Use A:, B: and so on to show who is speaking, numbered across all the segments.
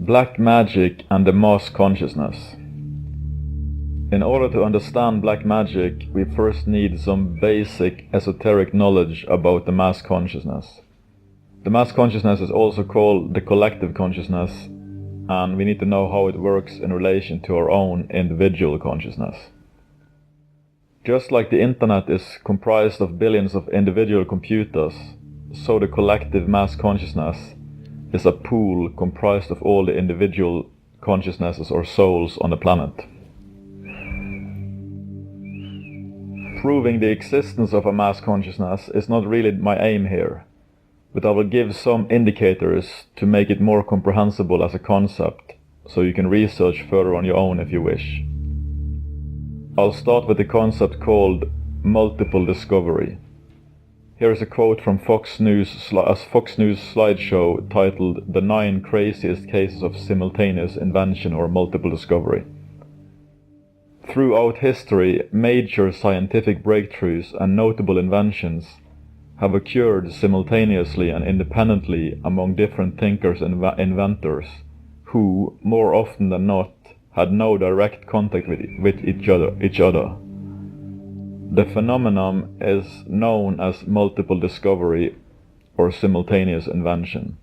A: Black magic and the mass consciousness. In order to understand black magic, we first need some basic esoteric knowledge about the mass consciousness. The mass consciousness is also called the collective consciousness, and we need to know how it works in relation to our own individual consciousness. Just like the internet is comprised of billions of individual computers, so the collective mass consciousness is a pool comprised of all the individual consciousnesses or souls on the planet. Proving the existence of a mass consciousness is not really my aim here, but I will give some indicators to make it more comprehensible as a concept, so you can research further on your own if you wish. I'll start with the concept called multiple discovery. Here is a quote from Fox News slideshow titled "The 9 Craziest Cases of Simultaneous Invention or Multiple Discovery." Throughout history, major scientific breakthroughs and notable inventions have occurred simultaneously and independently among different thinkers and inventors who, more often than not, had no direct contact with each other. The phenomenon is known as multiple discovery or simultaneous invention.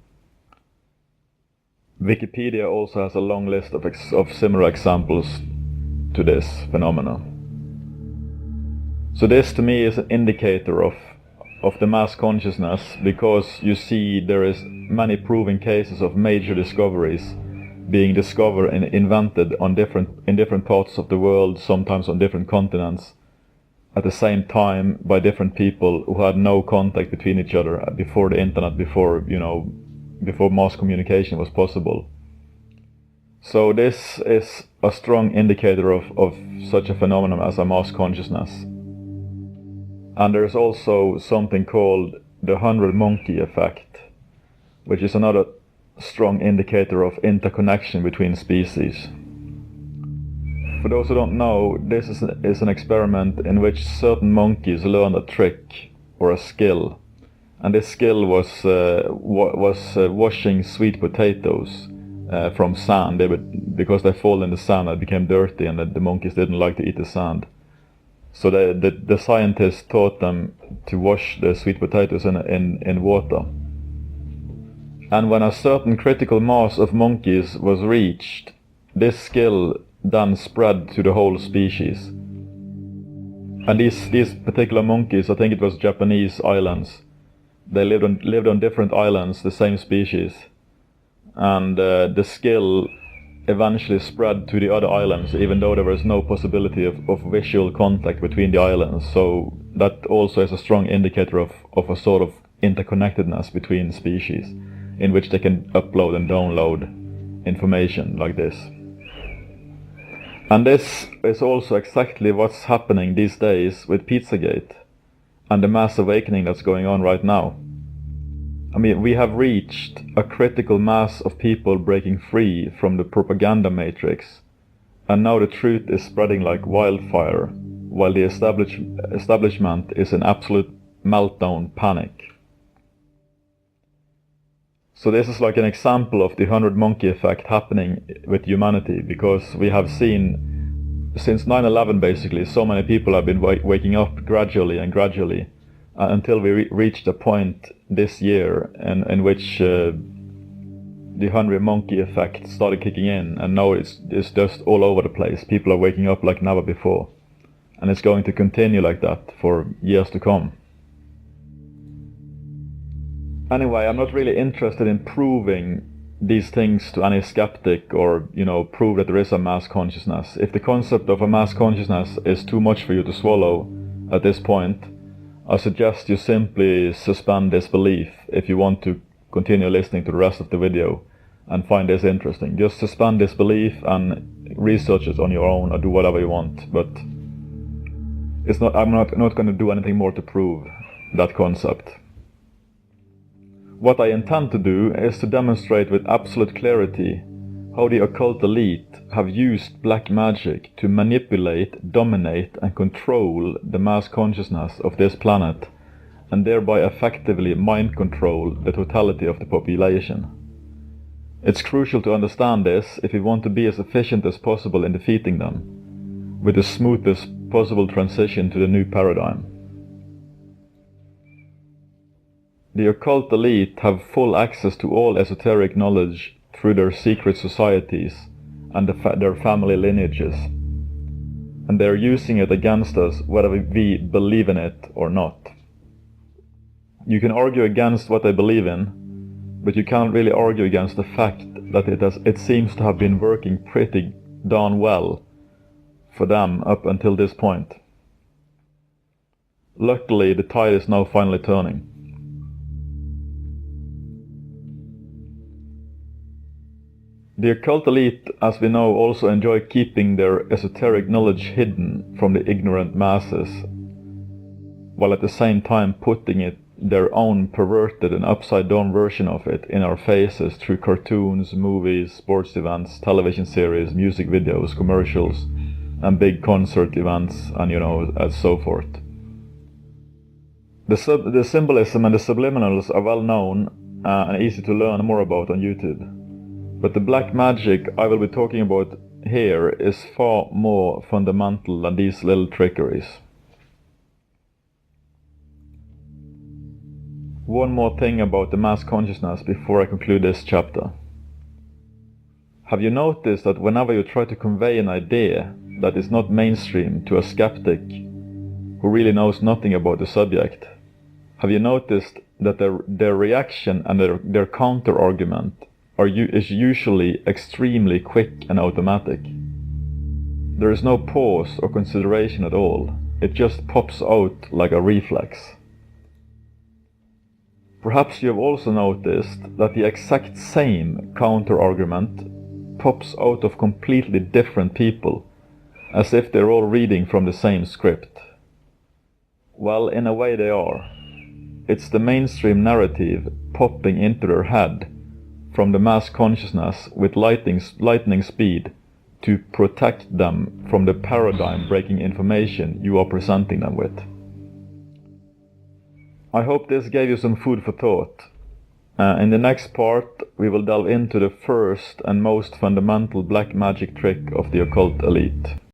A: Wikipedia also has a long list of similar examples to this phenomenon. So this to me is an indicator of the mass consciousness, because you see there is many proven cases of major discoveries being discovered and invented in different parts of the world, sometimes on different continents, at the same time by different people who had no contact between each other before the internet, before mass communication was possible. So this is a strong indicator of such a phenomenon as a mass consciousness. And there's also something called the 100 monkey effect, which is another strong indicator of interconnection between species. For those who don't know, this is an experiment in which certain monkeys learned a trick or a skill, and this skill was washing sweet potatoes from sand. Because they fall in the sand, it became dirty, and the monkeys didn't like to eat the sand. So the scientists taught them to wash the sweet potatoes in water. And when a certain critical mass of monkeys was reached, this skill then spread to the whole species. And these particular monkeys, I think it was Japanese islands, they lived on different islands, the same species, and the skill eventually spread to the other islands, even though there was no possibility of visual contact between the islands. So that also is a strong indicator of a sort of interconnectedness between species, in which they can upload and download information like this. And this is also exactly what's happening these days with Pizzagate and the mass awakening that's going on right now. I mean, we have reached a critical mass of people breaking free from the propaganda matrix, and now the truth is spreading like wildfire, while the establishment is in absolute meltdown panic. So this is like an example of the 100 monkey effect happening with humanity, because we have seen, since 9/11 basically, so many people have been waking up gradually until we reached a point this year in which the 100 monkey effect started kicking in, and now it's just all over the place. People are waking up like never before, and it's going to continue like that for years to come. Anyway, I'm not really interested in proving these things to any skeptic, or prove that there is a mass consciousness. If the concept of a mass consciousness is too much for you to swallow at this point, I suggest you simply suspend disbelief if you want to continue listening to the rest of the video and find this interesting. Just suspend disbelief and research it on your own, or do whatever you want. But I'm not going to do anything more to prove that concept. What I intend to do is to demonstrate with absolute clarity how the occult elite have used black magic to manipulate, dominate, and control the mass consciousness of this planet, and thereby effectively mind control the totality of the population. It's crucial to understand this if we want to be as efficient as possible in defeating them, with the smoothest possible transition to the new paradigm. The occult elite have full access to all esoteric knowledge through their secret societies and their family lineages, and they are using it against us whether we believe in it or not. You can argue against what they believe in, but you can't really argue against the fact that it seems to have been working pretty darn well for them up until this point. Luckily, the tide is now finally turning. The occult elite, as we know, also enjoy keeping their esoteric knowledge hidden from the ignorant masses, while at the same time putting their own perverted and upside-down version of it in our faces through cartoons, movies, sports events, television series, music videos, commercials, and big concert events, and and so forth. The symbolism and the subliminals are well known and easy to learn more about on YouTube. But the black magic I will be talking about here is far more fundamental than these little trickeries. One more thing about the mass consciousness before I conclude this chapter. Have you noticed that whenever you try to convey an idea that is not mainstream to a skeptic who really knows nothing about the subject, have you noticed that their reaction and their counter-argument is usually extremely quick and automatic? There is no pause or consideration at all. It just pops out like a reflex. Perhaps you have also noticed that the exact same counter-argument pops out of completely different people, as if they're all reading from the same script. Well, in a way they are. It's the mainstream narrative popping into their head from the mass consciousness with lightning speed to protect them from the paradigm-breaking information you are presenting them with. I hope this gave you some food for thought. In the next part, we will delve into the first and most fundamental black magic trick of the occult elite.